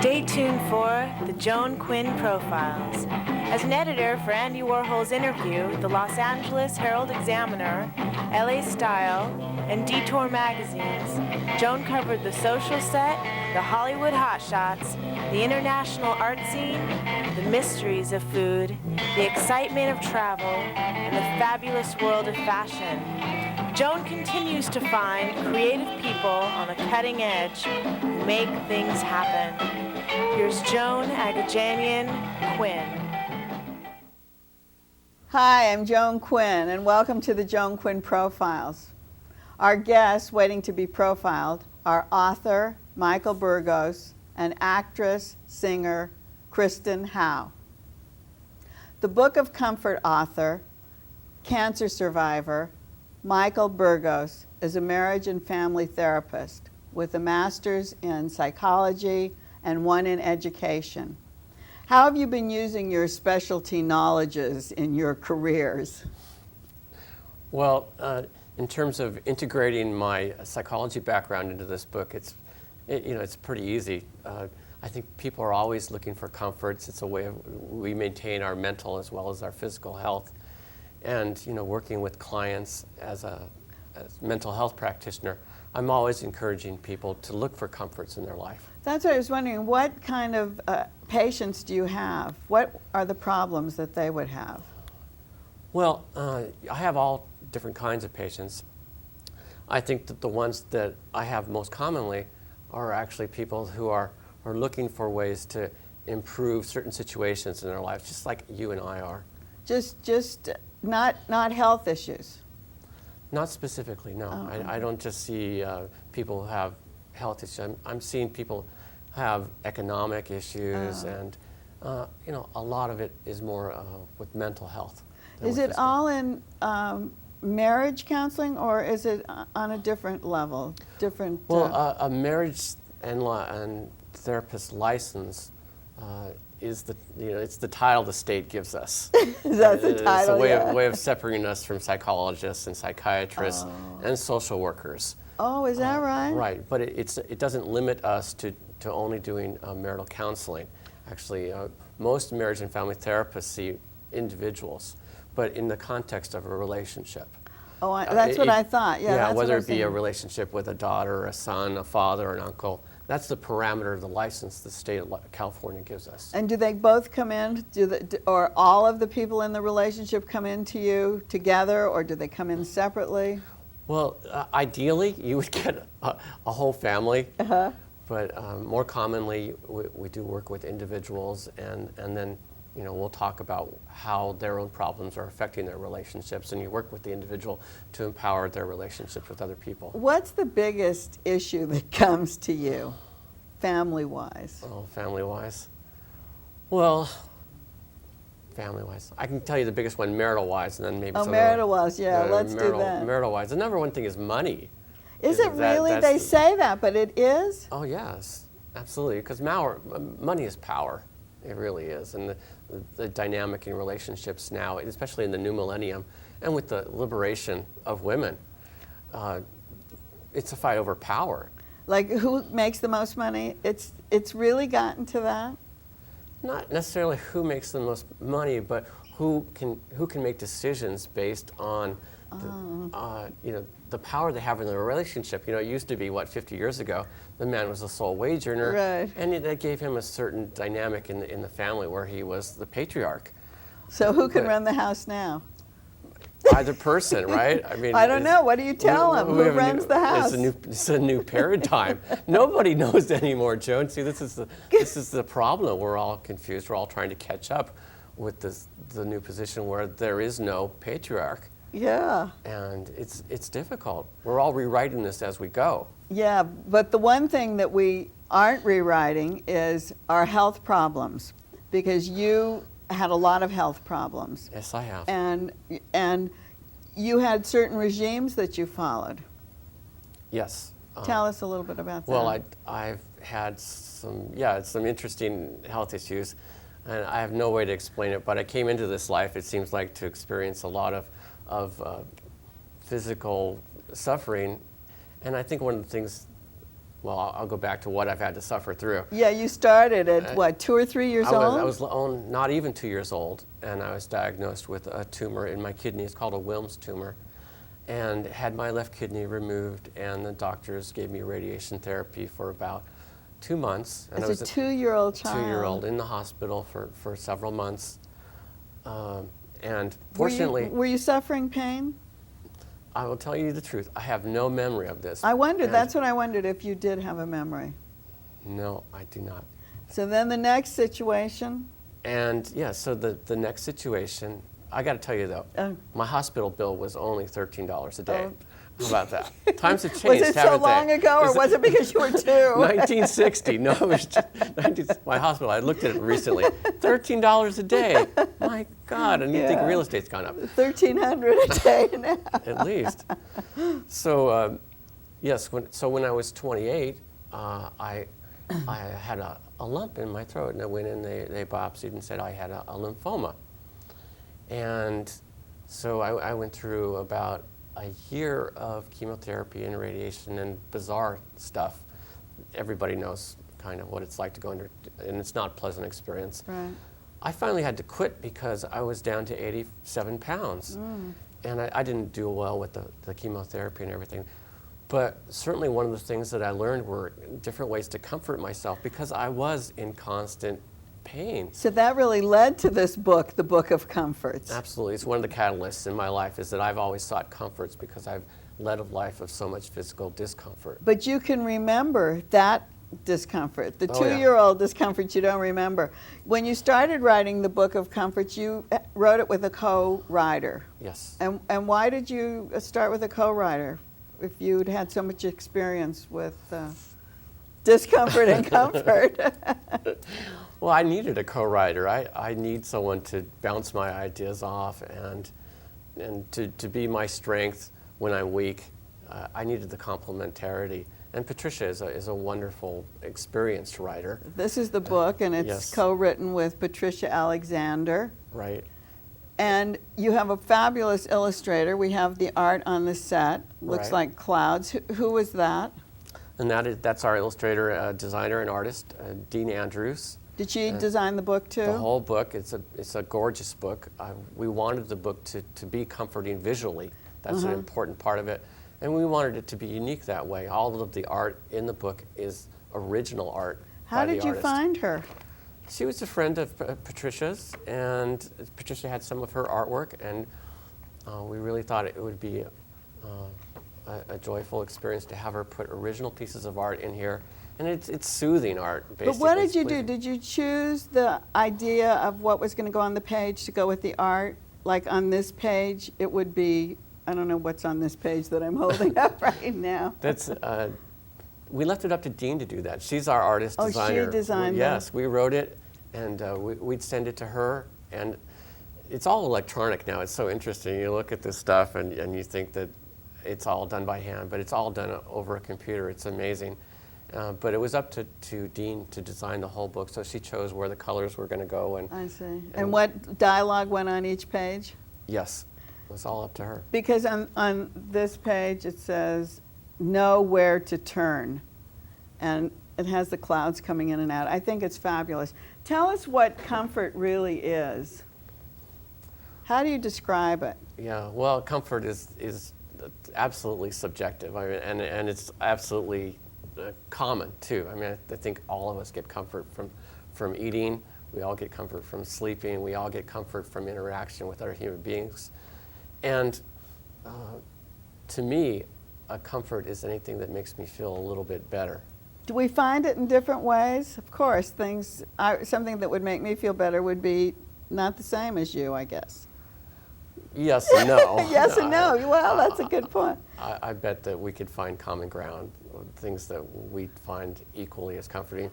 Stay tuned for the Joan Quinn Profiles. As an editor for Andy Warhol's Interview, the Los Angeles Herald-Examiner, LA Style, and Detour magazines, Joan covered the social set, the Hollywood hotshots, the international art scene, the mysteries of food, the excitement of travel, and the fabulous world of fashion. Joan continues to find creative people on the cutting edge who make things happen. Here's Joan Agajanian Quinn. Hi, I'm Joan Quinn, and welcome to the Joan Quinn Profiles. Our guests waiting to be profiled are author Michael Burgos and actress, singer Kristin Howe. The Book of Comfort author, cancer survivor, Michael Burgos is a marriage and family therapist with a master's in psychology and one in education. How have you been using your specialty knowledges in your careers? Well, in terms of integrating my psychology background into this book, it's pretty easy. I think people are always looking for comforts. It's a way we maintain our mental as well as our physical health. And working with clients as mental health practitioner, I'm always encouraging people to look for comforts in their life. That's what I was wondering. What kind of patients do you have? What are the problems that they would have? Well, I have all different kinds of patients. I think that the ones that I have most commonly are actually people who are looking for ways to improve certain situations in their lives, just like you and I are. Just not health issues? Not specifically, no. Oh. I don't just see people who have health issues. I'm seeing people have economic issues, and a lot of it is more with mental health. Is it all in marriage counseling, or is it on a different level? Well, a marriage and therapist license is it's the title the state gives us. That's the title. It's a way of separating us from psychologists and psychiatrists and social workers. Oh, is that right? Right, but it doesn't limit us to only doing marital counseling. Actually, most marriage and family therapists see individuals, but in the context of a relationship. Oh, that's what I thought. Yeah, that's whether what it be a relationship with a daughter, a son, a father, an uncle. That's the parameter of the license the state of California gives us. And do they both come in? Or all of the people in the relationship come in to you together, or do they come in separately? Well, ideally, you would get a whole family. But more commonly, we do work with individuals, and then we'll talk about how their own problems are affecting their relationships, and you work with the individual to empower their relationships with other people. What's the biggest issue that comes to you, family-wise? Oh, family-wise? Well, family-wise. I can tell you the biggest one, marital-wise, and then maybe Oh, marital-wise, yeah, let's do that. Marital-wise. The number one thing is money. Is it really? They say that, but it is? Oh, yes, absolutely, because money is power. It really is. And the dynamic in relationships now, especially in the new millennium, and with the liberation of women, it's a fight over power. Like who makes the most money? It's really gotten to that? Not necessarily who makes the most money, but who can make decisions based on the power they have in their relationship. It used to be, 50 years ago, the man was the sole wage earner, right. And that gave him a certain dynamic in the family where he was the patriarch. So who can run the house now? Either person, right? I mean, I don't know. What do you tell them? Who runs the house? It's a new paradigm. Nobody knows anymore, Joan. See, this is the problem. We're all confused. We're all trying to catch up with the new position where there is no patriarch. Yeah. And it's difficult. We're all rewriting this as we go. Yeah, but the one thing that we aren't rewriting is our health problems, because you had a lot of health problems. Yes, I have. And you had certain regimes that you followed. Yes. Tell us a little bit about that. Well, I've had some interesting health issues, and I have no way to explain it, but I came into this life, it seems like, to experience a lot of physical suffering. And I think one of the things well, I'll go back to what I've had to suffer through. Yeah, you started at what, 2 or 3 years old? I was not even 2 years old, and I was diagnosed with a tumor in my kidney. It's called a Wilms tumor, and had my left kidney removed, and the doctors gave me radiation therapy for about 2 months. And As a 2-year-old child? 2-year-old in the hospital for several months. And fortunately... Were you suffering pain? I will tell you the truth. I have no memory of this. I wondered, that's what I wondered, if you did have a memory. No, I do not. So then the next situation? And yeah, so the next situation, I got to tell you though, my hospital bill was only $13 a day. How about that? Times have changed, Was it so long ago, or was it because you were 2? 1960. No, it was just my hospital. I looked at it recently. $13 a day. My God, and you think real estate's gone up. $1,300 a day now. At least. So, yes, when I was 28, I had a lump in my throat, and I went in, they biopsied and said I had a lymphoma. And so I went through about a year of chemotherapy and radiation and bizarre stuff. Everybody knows kind of what it's like to go under, and it's not a pleasant experience. Right. I finally had to quit because I was down to 87 pounds. And I didn't do well with the chemotherapy and everything. But certainly one of the things that I learned were different ways to comfort myself because I was in constant pain. So that really led to this book, The Book of Comforts. Absolutely. It's one of the catalysts in my life is that I've always sought comforts because I've led a life of so much physical discomfort. But you can remember that discomfort, the 2-year-old discomfort you don't remember. When you started writing The Book of Comforts, you wrote it with a co-writer. Yes. And why did you start with a co-writer if you'd had so much experience with discomfort and comfort? Well, I needed a co-writer. I need someone to bounce my ideas off and to be my strength when I'm weak. I needed the complementarity. And Patricia is a wonderful, experienced writer. This is the book, and it's co-written with Patricia Alexander. Right. And you have a fabulous illustrator. We have the art on the set. Looks like clouds. Who was that? And that's our illustrator, designer, and artist, Dean Andrews. Did she design the book too? The whole book. It's a gorgeous book. We wanted the book to be comforting visually. That's an important part of it. And we wanted it to be unique that way. All of the art in the book is original art How by the did you artist. find her? She was a friend of Patricia's, and Patricia had some of her artwork, and we really thought it would be a joyful experience to have her put original pieces of art in here. And it's soothing art, basically. But what did you do? Did you choose the idea of what was going to go on the page to go with the art? Like on this page, it would be, I don't know what's on this page that I'm holding up right now. That's, we left it up to Dean to do that. She's our artist designer. Oh, she designed it? Yes, we wrote it, and we'd send it to her. And it's all electronic now. It's so interesting. You look at this stuff, and you think that it's all done by hand, but it's all done over a computer. It's amazing. But it was up to Dean to design the whole book, so she chose where the colors were going to go. I see. And what dialogue went on each page? Yes, it was all up to her. Because on this page it says, know where to turn. And it has the clouds coming in and out. I think it's fabulous. Tell us what comfort really is. How do you describe it? Yeah, well, comfort is absolutely subjective. I mean, and it's absolutely common too. I mean, I think all of us get comfort from eating. We all get comfort from sleeping. We all get comfort from interaction with other human beings. And to me, a comfort is anything that makes me feel a little bit better. Do we find it in different ways? Of course, something that would make me feel better would be not the same as you, I guess. Yes and no. Yes and no. Well, that's a good point. I bet that we could find common ground, things that we find equally as comforting.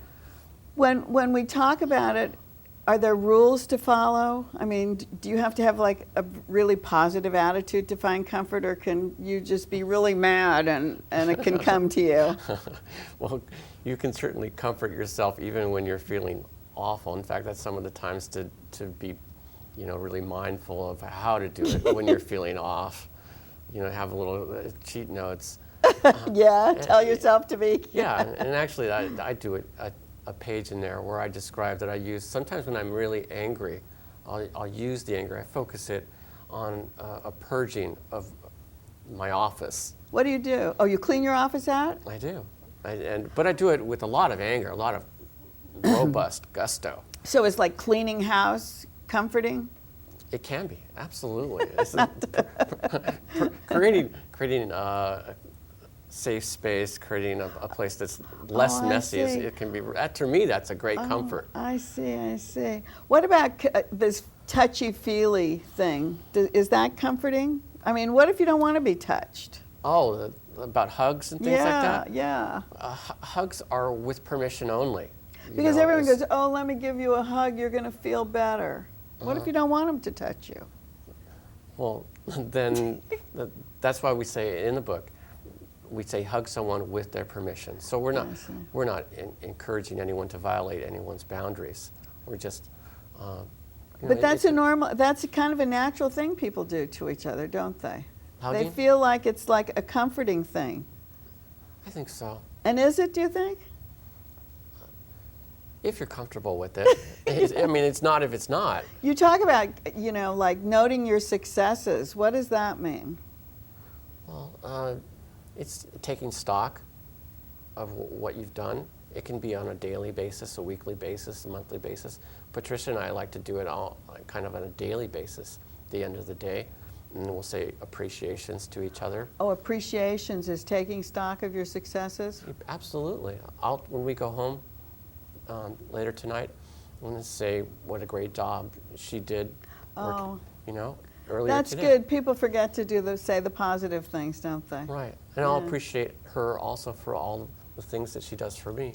When we talk about it, are there rules to follow? I mean, do you have to have like a really positive attitude to find comfort, or can you just be really mad and it can come to you? Well, you can certainly comfort yourself even when you're feeling awful. In fact, that's some of the times to be, really mindful of how to do it when you're feeling off. Have a little cheat notes. Yeah, tell yourself to be. Yeah, and actually I do a page in there where I describe that I use, sometimes when I'm really angry, I'll use the anger, I focus it on a purging of my office. What do you do? Oh, you clean your office out? I do. But I do it with a lot of anger, a lot of robust gusto. So it's like cleaning house, comforting? It can be, absolutely. It's creating a safe space, creating a place that's less messy. It can be. To me, that's a great comfort. I see. What about this touchy-feely thing? Is that comforting? I mean, what if you don't want to be touched? Oh, about hugs and things like that? Yeah. Hugs are with permission only. Because everyone goes, oh, let me give you a hug, you're going to feel better. What if you don't want them to touch you? Well, then that's why we say in the book, we say hug someone with their permission. So we're not encouraging anyone to violate anyone's boundaries. We're just. But that's that's kind of a natural thing people do to each other, don't they? Hugging? They feel like it's like a comforting thing. I think so. And is it, do you think? If you're comfortable with it. I mean, it's not if it's not. You talk about, like noting your successes. What does that mean? Well, it's taking stock of what you've done. It can be on a daily basis, a weekly basis, a monthly basis. Patricia and I like to do it all kind of on a daily basis at the end of the day. And we'll say appreciations to each other. Oh, appreciations is taking stock of your successes? Absolutely. When we go home later tonight, I'm going to say what a great job she did. Oh. Earlier That's today. good. People forget to say the positive things, don't they? Right. And I'll appreciate her also for all the things that she does for me.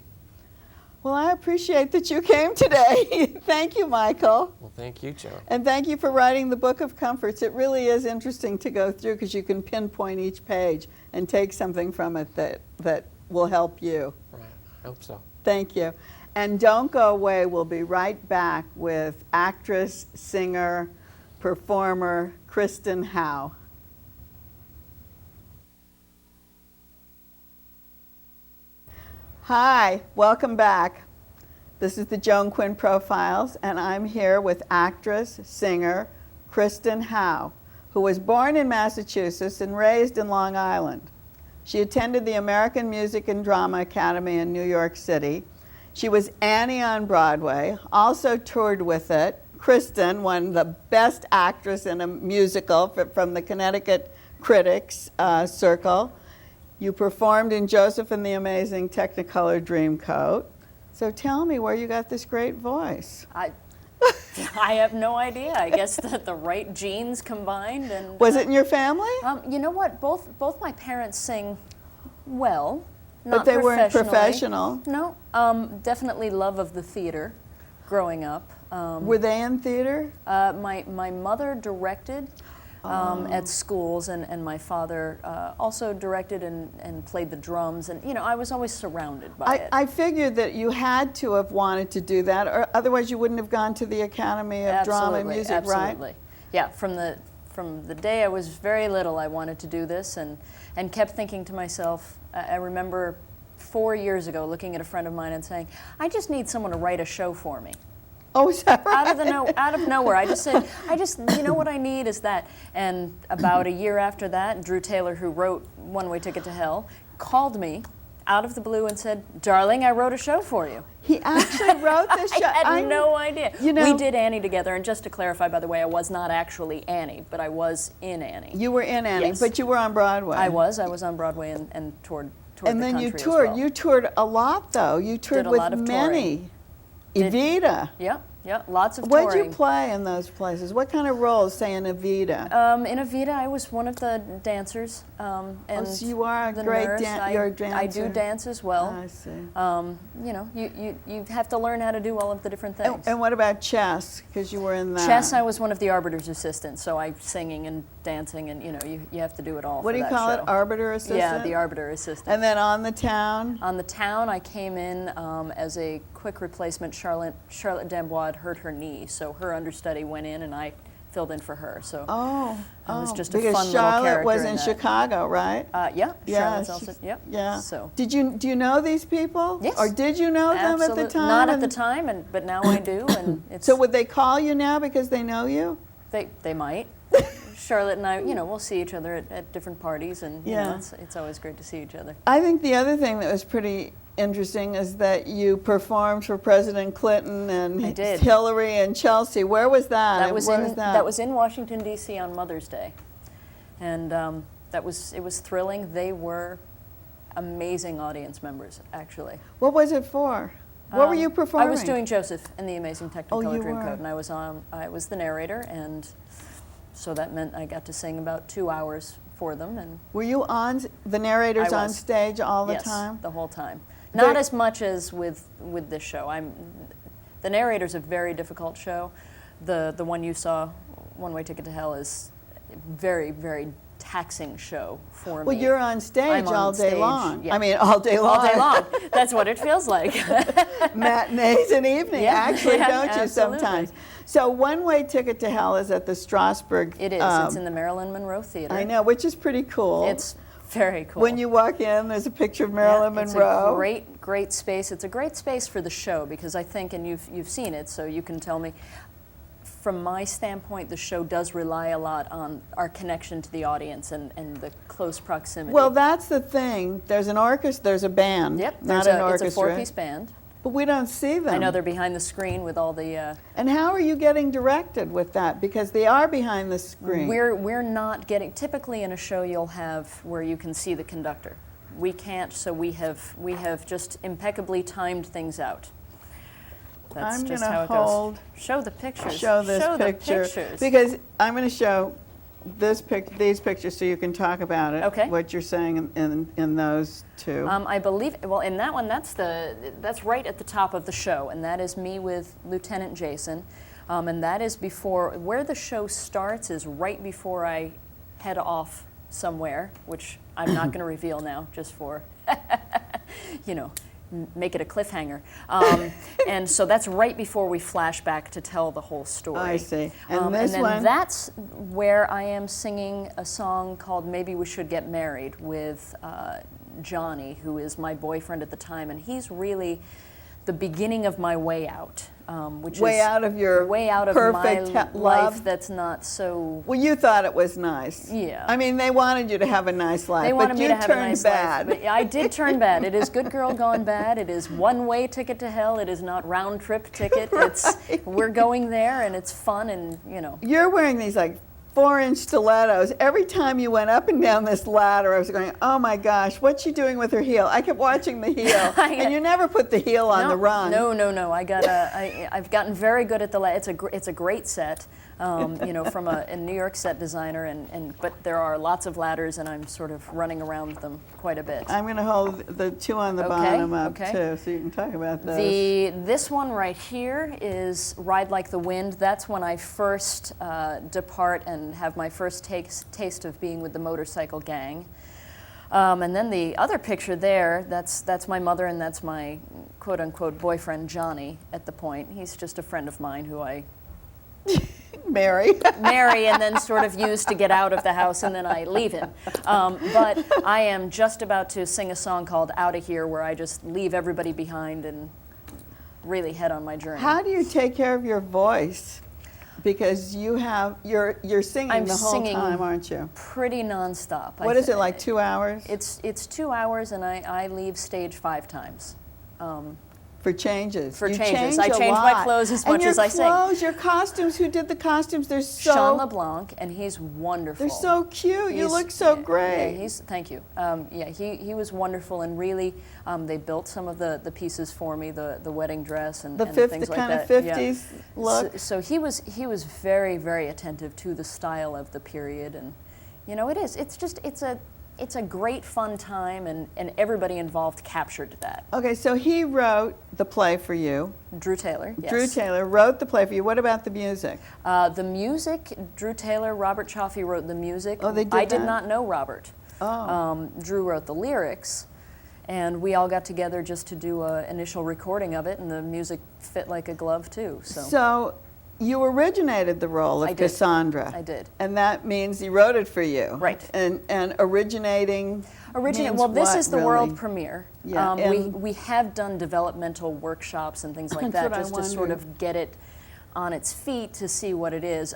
Well, I appreciate that you came today. Thank you, Michael. Well, thank you, Joan. And thank you for writing the Book of Comforts. It really is interesting to go through because you can pinpoint each page and take something from it that will help you. Right. I hope so. Thank you. And don't go away. We'll be right back with actress, singer, performer Kristin Howe. Hi, welcome back. This is the Joan Quinn Profiles, and I'm here with actress, singer Kristin Howe, who was born in Massachusetts and raised in Long Island. She attended the American Music and Drama Academy in New York City. She was Annie on Broadway, also toured with it. Kristin won the Best Actress in a Musical from the Connecticut Critics Circle. You performed in Joseph and the Amazing Technicolor Dreamcoat. So tell me where you got this great voice. I have no idea. I guess that the right genes combined. And was it in your family? You know what? Both my parents sing well. But they weren't professional. No. Definitely love of the theater growing up. Were they in theater? My mother directed at schools, and my father also directed and played the drums. And, I was always surrounded by it. I figured that you had to have wanted to do that, or otherwise you wouldn't have gone to the Academy of Drama and Music, absolutely. Right? Yeah, from the day I was very little, I wanted to do this, and kept thinking to myself, I remember 4 years ago looking at a friend of mine and saying, I just need someone to write a show for me. Oh, is that right? Out of nowhere. I just said, what I need is that. And about a year after that, Drew Taylor, who wrote One Way Ticket to Hell, called me out of the blue and said, darling, I wrote a show for you. He actually wrote this show? I had no idea. We did Annie together, and just to clarify, by the way, I was not actually Annie, but I was in Annie. You were in Annie, yes. But you were on Broadway. I was on Broadway and toured and the then country you toured. as well. You toured a lot, though. You toured with many. Evita. Yeah, lots of touring. What did you play in those places? What kind of roles, say, in Evita? In Evita, I was one of the dancers. And so you are a great dancer. You're a dancer. I do dance as well. I see. You have to learn how to do all of the different things. And what about chess? Because you were in that. Chess, I was one of the arbiter's assistants, so I singing and dancing, and you have to do it all. What do you call it? Arbiter assistant? Yeah, the arbiter assistant. And then on the town? On the town, I came in as a quick replacement. Charlotte D'Amboise had hurt her knee, so her understudy went in, and I filled in for her. So Oh, it was just a because fun little Charlotte character was in in that. Chicago, right? Yeah, Charlotte's she's- also, yep. Yeah. So. Do you know these people? Yes. Or did you know them at the Absolute- time? Not at the time, but now I do, and it's. So would they call you now because they know you? They might. Charlotte and I, we'll see each other at different parties, and Yeah. it's always great to see each other. I think the other thing that was pretty interesting is that you performed for President Clinton and I did. Hillary and Chelsea. Where was that? That was Where in that was in Washington D.C. on Mother's Day, and it was thrilling. They were amazing audience members, actually. What was it for? What were you performing? I was doing Joseph in the Amazing Technicolor you Dreamcoat, were. and I was the narrator, and so that meant I got to sing about 2 hours for them. And Were you the narrators I on was. stage all the yes, time? the whole time. There- Not as much as with this show. The narrator's a very difficult show. The one you saw, One Way Ticket to Hell, is a very, very taxing show for me. Well, you're on stage I'm on all day stage, long. yeah. I mean, all day long. all day long. That's what it feels like. Matinees and evening, Yeah, actually, yeah, don't you, absolutely. sometimes? So One Way Ticket to Hell is at the Strasbourg. It is. It's in the Marilyn Monroe Theater. I know, which is pretty cool. It's very cool. When you walk in, there's a picture of Marilyn Yeah, Monroe. It's a great space. It's a great space for the show because I think, and you've seen it, so you can tell me. From my standpoint, the show does rely a lot on our connection to the audience and the close proximity. Well, that's the thing. There's an orchestra, there's a band, yep, not an it's orchestra. a four-piece band. But we don't see them. I know they're behind the screen with all the. And how are you getting directed with that? Because they are behind the screen. We're not getting. Typically, in a show, you'll have where you can see the conductor. We can't, so we have just impeccably timed things out. That's I'm just gonna how it hold- goes. Show the pictures. Show this picture. the pictures. Because I'm going to show these pictures so you can talk about it. Okay. What you're saying in those two. I believe, well, in that one, that's right at the top of the show, and that is me with Lieutenant Jason, and that is where the show starts is right before I head off somewhere, which I'm not going to reveal now, just for, make it a cliffhanger. And so that's right before we flash back to tell the whole story. I see. And this then one? that's where I am singing a song called Maybe We Should Get Married with Johnny, who is my boyfriend at the time, and he's really the beginning of my way out, which Way is out of your way out of perfect my love? life that's not so. Well, you thought it was nice. Yeah. I mean, they wanted you to have a nice life, They wanted but me you to have a turned nice bad. life. But I did turn bad. It is Good Girl Gone Bad. It is one-way ticket to hell. It is not round-trip ticket. It's we're going there, and it's fun, and You're wearing these like 4-inch stilettos. Every time you went up and down this ladder, I was going, oh my gosh, what's she doing with her heel? I kept watching the heel. And you never put the heel on the rung. No. I've gotten very good at it's a great set, from a New York set designer, but there are lots of ladders, and I'm sort of running around them quite a bit. I'm going to hold the two on the bottom up too, so you can talk about those. This one right here is Ride Like the Wind. That's when I first depart and have my first taste of being with the motorcycle gang. And then the other picture there, that's my mother, and that's my quote-unquote boyfriend, Johnny, at the point. He's just a friend of mine who I marry and then sort of use to get out of the house, and then I leave him. But I am just about to sing a song called Out of Here, where I just leave everybody behind and really head on my journey. How do you take care of your voice? Because you're singing I'm the whole singing time, aren't you? Pretty nonstop. What is it, like 2 hours? It's 2 hours, and I leave stage 5 times. For changes. For You changes. I a change my lot. clothes as much and as I sing. your clothes, your costumes, who did the costumes? They're so... Sean LeBlanc, and he's wonderful. They're so cute. You He's- look so great. Yeah, thank you. He was wonderful, and really, they built some of the pieces for me, the wedding dress and things like kind that. of 50s look. So he was very, very attentive to the style of the period, and it is. It's a great fun time, and everybody involved captured that. Okay, so he wrote the play for you. Drew Taylor, yes. Drew Taylor wrote the play for you. What about the music? The music, Drew Taylor, Robert Chaffee wrote the music. Oh, they did I did that? not know Robert. Oh. Drew wrote the lyrics, and we all got together just to do an initial recording of it, and the music fit like a glove too. So So you originated the role of I did. Cassandra. I did. And that means he wrote it for you. Right. And originating means Well, this what, is the really? world premiere. Yeah, We have done developmental workshops and things like that That's what I just to sort wondered. of get it on its feet to see what it is.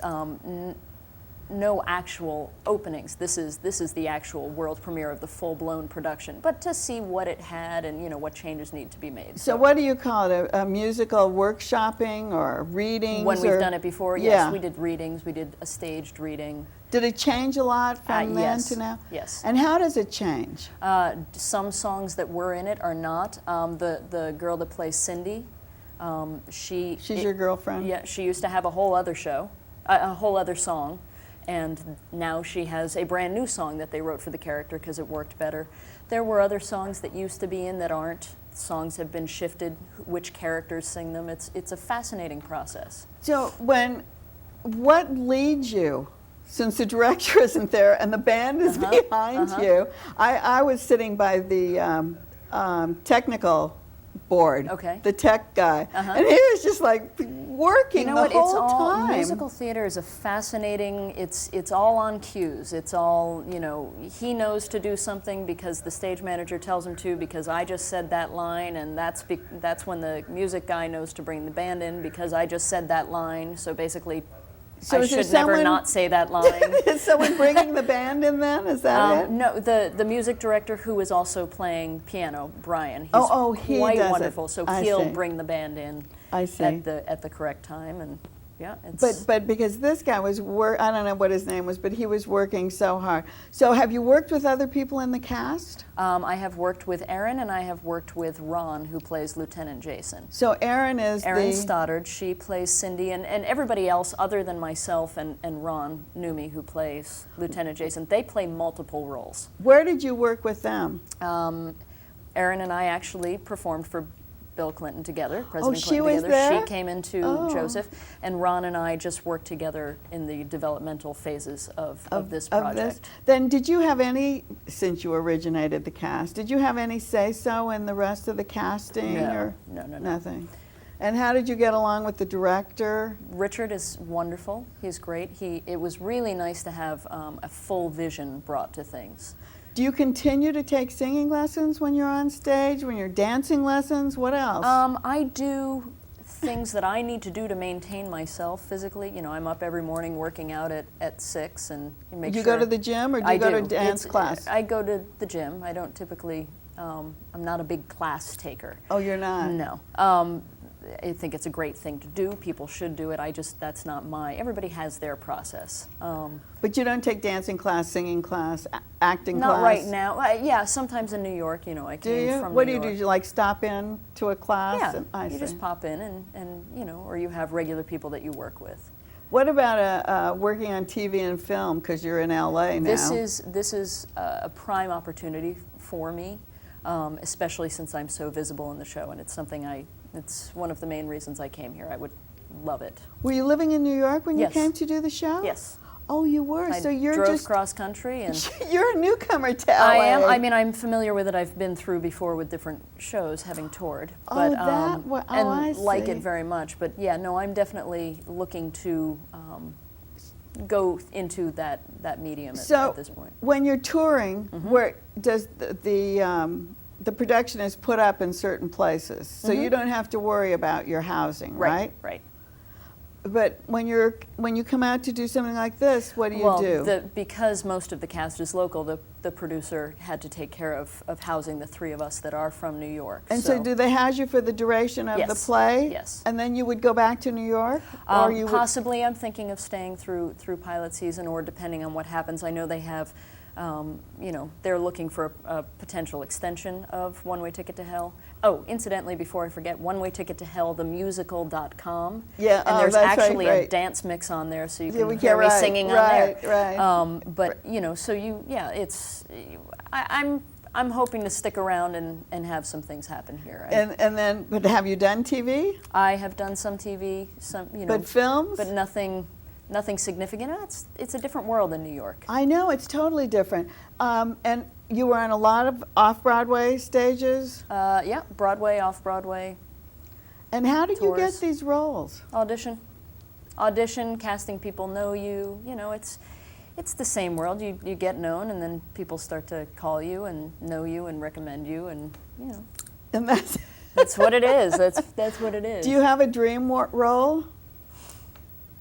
No actual openings. This is the actual world premiere of the full-blown production, but to see what it had and what changes need to be made. So what do you call it? A musical workshopping or readings? When we've or- done it before, yes, Yeah. we did readings. We did a staged reading. Did it change a lot from then Yes. to now? Yes. And how does it change? Some songs that were in it are not. The girl that plays Cindy, She's your girlfriend? Yeah, she used to have a whole other show, a whole other song, and now she has a brand new song that they wrote for the character because it worked better. There were other songs that used to be in that aren't. Songs have been shifted, which characters sing them. It's a fascinating process. So what leads you? Since the director isn't there and the band is behind you, I was sitting by the technical board, Okay. the tech guy, and he was just like working the It's whole all time. musical theater is a fascinating. It's all on cues. It's all he knows to do something because the stage manager tells him to. Because I just said that line, and that's when the music guy knows to bring the band in because I just said that line. So basically, So I is there should never someone- not say that line. Is someone bringing the band in then? Is that it? No, the music director who is also playing piano, Brian. He's he quite does it. wonderful. So I he'll see. bring the band in I see. at the correct time, and yeah, it's. But because this guy was I don't know what his name was, but he was working so hard. So have you worked with other people in the cast? I have worked with Erin and I have worked with Ron, who plays Lieutenant Jason. So Erin is Erin the Stoddard, she plays Cindy, and everybody else other than myself and Ron Numi, who plays Lieutenant Jason, they play multiple roles. Where did you work with them? Erin and I actually performed for Bill Clinton together, President she Clinton was together. there? She came into Oh. Joseph, and Ron and I just worked together in the developmental phases of this project. Then did you have any, since you originated the cast, did you have any say-so in the rest of the casting? No, or no. Nothing. And how did you get along with the director? Richard is wonderful. He's great. It was really nice to have a full vision brought to things. Do you continue to take singing lessons when you're on stage, when you're dancing lessons? What else? I do things that I need to do to maintain myself physically. I'm up every morning working out at 6 and make you sure. go to the gym or do you go to dance class? I go to the gym. I don't typically, I'm not a big class taker. Oh, you're not? No. I think it's a great thing to do. People should do it. That's not everybody has their process. But you don't take dancing class, singing class, acting class? Not right now. Yeah, sometimes in New York, I Do came you? from What New do you do? York. You like stop in to a class? Yeah, And, I you see. just pop in and or you have regular people that you work with. What about working on TV and film, because you're in LA now? This is a prime opportunity for me, especially since I'm so visible in the show, and it's one of the main reasons I came here. I would love it. Were you living in New York when Yes. you came to do the show? Yes. Oh, you were. I So you're drove just cross country, and you're a newcomer to LA. I am. I mean, I'm familiar with it. I've been through before with different shows, having toured. Oh, But, that wa- oh, and I like see. it very much. But yeah, no, I'm definitely looking to go into that medium So at this point. when you're touring, where does the production is put up in certain places, so you don't have to worry about your housing, right? Right. But when you come out to do something like this, what do you do? Because most of the cast is local, the producer had to take care of housing the three of us that are from New York. And so do they house you for the duration of the Yes. say? Yes. And then you would go back to New York? Or you would, Possibly, I'm thinking of staying through pilot season, or depending on what happens. I know they have, they're looking for a potential extension of One Way Ticket to Hell. Oh, incidentally, before I forget, One Way Ticket to Hell, themusical.com. Yeah, and oh, there's that's actually right, a right. dance mix on there, so you Yeah, can we hear get me singing on there. Right. But so it's. I'm hoping to stick around and have some things happen here. And then, but have you done TV? I have done some TV, But films? but nothing significant. It's a different world in New York. I know, it's totally different. And you were on a lot of off-Broadway stages? audition, casting people know you. You know, it's the same world. You get known, and then people start to call you and know you and recommend you, and you know. And that's That's what it is. That's what it is. Do you have a dream role?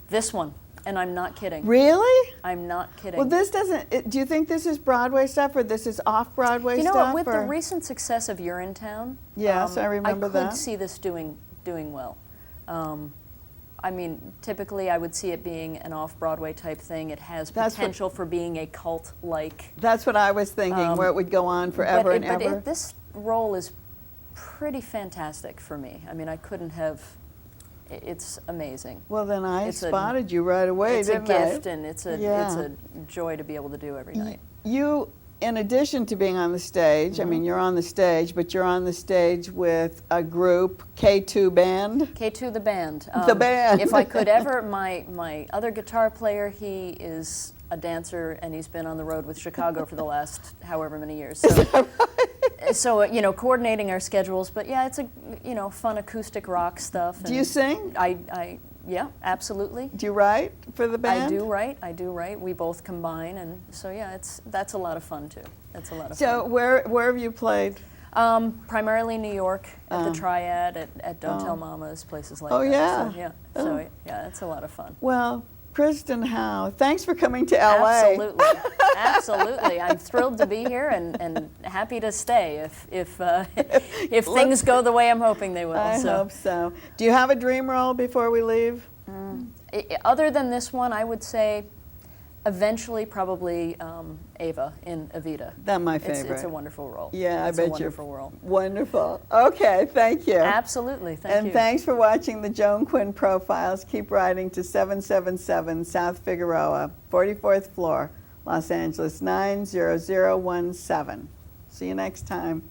This one, and I'm not kidding. Really? I'm not kidding. Well, this doesn't. Do you think this is Broadway stuff, or this is off-Broadway You stuff? know what? With the or? recent success of Urinetown, Yes, I remember I could that. see this doing well. I mean, typically I would see it being an off-Broadway type thing. It has potential for being a cult-like. That's what I was thinking, where it would go on forever and ever. But this role is pretty fantastic for me. I mean, I couldn't have. It's amazing. Well, then I spotted you right away, didn't I? It's a gift, and it's a joy to be able to do every night. You, in addition to being on the stage, I mean, you're on the stage, but you're on the stage with a group, K2 Band. K2 the band. The band. If I could ever, my other guitar player, he is a dancer, and he's been on the road with Chicago for the last however many years. So, so you know, coordinating our schedules. But yeah, it's a fun acoustic rock stuff. Do you sing? Yeah, absolutely. Do you write for the band? I do write. We both combine, and so yeah, that's a lot of fun too. That's a lot of fun. So where have you played? Primarily New York at the Triad, at Don't Tell Mamas, places like that. Yeah. So, yeah. So yeah, it's a lot of fun. Well, Kristin Howe, thanks for coming to LA. Absolutely, absolutely. I'm thrilled to be here and happy to stay if things go the way I'm hoping they will. I hope so. Do you have a dream role before we leave? Other than this one, I would say eventually probably Ava in Evita. That's my favorite. It's a wonderful role. Yeah, it's I bet a wonderful role. Wonderful. Okay, thank you. Absolutely, thank you. And thanks for watching the Joan Quinn Profiles. Keep writing to 777 South Figueroa, 44th floor, Los Angeles 90017. See you next time.